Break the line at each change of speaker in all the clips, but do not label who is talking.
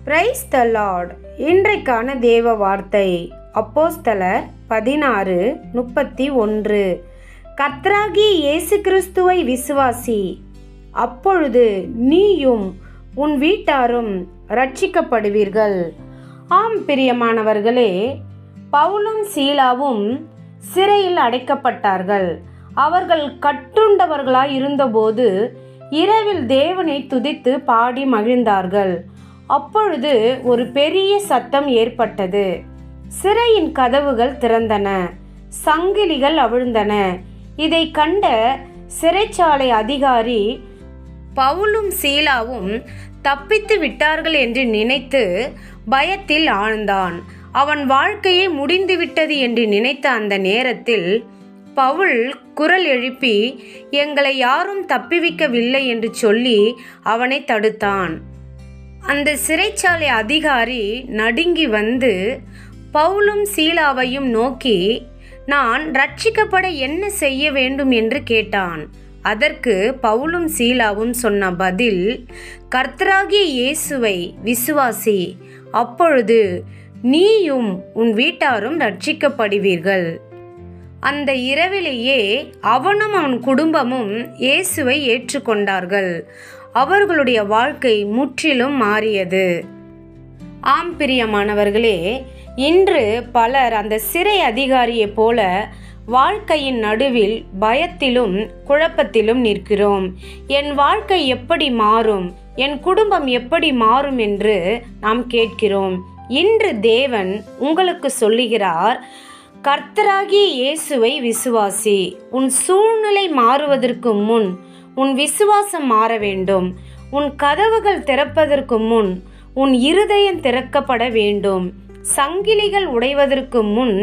Praise the Lord. இன்றைக்கான தேவ வார்த்தை அப்போஸ்தலர் 16:31. கர்த்தராகிய இயேசு கிறிஸ்துவை விசுவாசி, அப்பொழுது நீயும் உன் வீட்டாரும் ரட்சிக்கப்படுவீர்கள். ஆம் பிரியமானவர்களே, பவுலும் சீலாவும் சிறையில் அடைக்கப்பட்டார்கள். அவர்கள் கட்டுண்டவர்களாய் இருந்தபோது இரவில் தேவனை துதித்து பாடி மகிழ்ந்தார்கள். அப்பொழுது ஒரு பெரிய சத்தம் ஏற்பட்டது. சிறையின் கதவுகள் திறந்தன, சங்கிலிகள் அவிழ்ந்தன. இதை கண்ட சிறைச்சாலை அதிகாரி பவுலும் சீலாவும் தப்பித்து விட்டார்கள் என்று நினைத்து பயத்தில் ஆழ்ந்தான். அவன் வாழ்க்கையே முடிந்துவிட்டது என்று நினைத்த அந்த நேரத்தில் பவுல் குரல் எழுப்பி எங்களை யாரும் தப்பிவிக்கவில்லை என்று சொல்லி அவனை தடுத்தான். அந்த சிறைச்சாலை அதிகாரி நடுங்கி வந்து பவுலும் சீலாவையும் நோக்கி, நான் ரட்சிக்கப்பட என்ன செய்ய வேண்டும் என்று கேட்டான். அதற்கு பவுலும் சீலாவும் சொன்ன பதில், கர்த்தராகிய இயேசுவை விசுவாசி, அப்பொழுது நீயும் உன் வீட்டாரும் ரட்சிக்கப்படுவீர்கள். அந்த இரவிலேயே அவனும் அவன் குடும்பமும் இயேசுவை ஏற்றுக்கொண்டார்கள். அவர்களுடைய வாழ்க்கை முற்றிலும் மாறியது. ஆம் பிரியமானவர்களே, இன்று பலர் அந்த சிறை அதிகாரியைப் போல வாழ்க்கையின் நடுவில் பயத்திலும் குழப்பத்திலும் நிற்கிறோம். என் வாழ்க்கை எப்படி மாறும், என் குடும்பம் எப்படி மாறும் என்று நாம் கேட்கிறோம். இன்று தேவன் உங்களுக்கு சொல்லுகிறார், கர்த்தராகிய இயேசுவை விசுவாசி. உன் சூழ்நிலை மாறுவதற்கு முன் உன் விசுவாசம் மாற வேண்டும். உன் கதவுகள் திறப்பதற்கு முன் உன் இருதயம் திறக்கப்பட வேண்டும். சங்கிலிகள் உடைவதற்கு முன்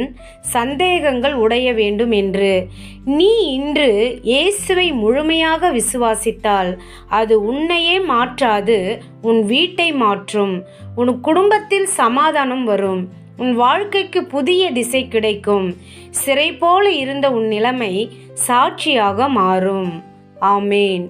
சந்தேகங்கள் உடைய வேண்டும் என்று நீ இன்று இயேசுவை முழுமையாக விசுவாசித்தால் அது உன்னையே மாற்றாது, உன் வீட்டை மாற்றும். உன் குடும்பத்தில் சமாதானம் வரும். உன் வாழ்க்கைக்கு புதிய திசை கிடைக்கும். சிறை போல இருந்த உன் நிலைமை சாட்சியாக மாறும். ஆமேன்.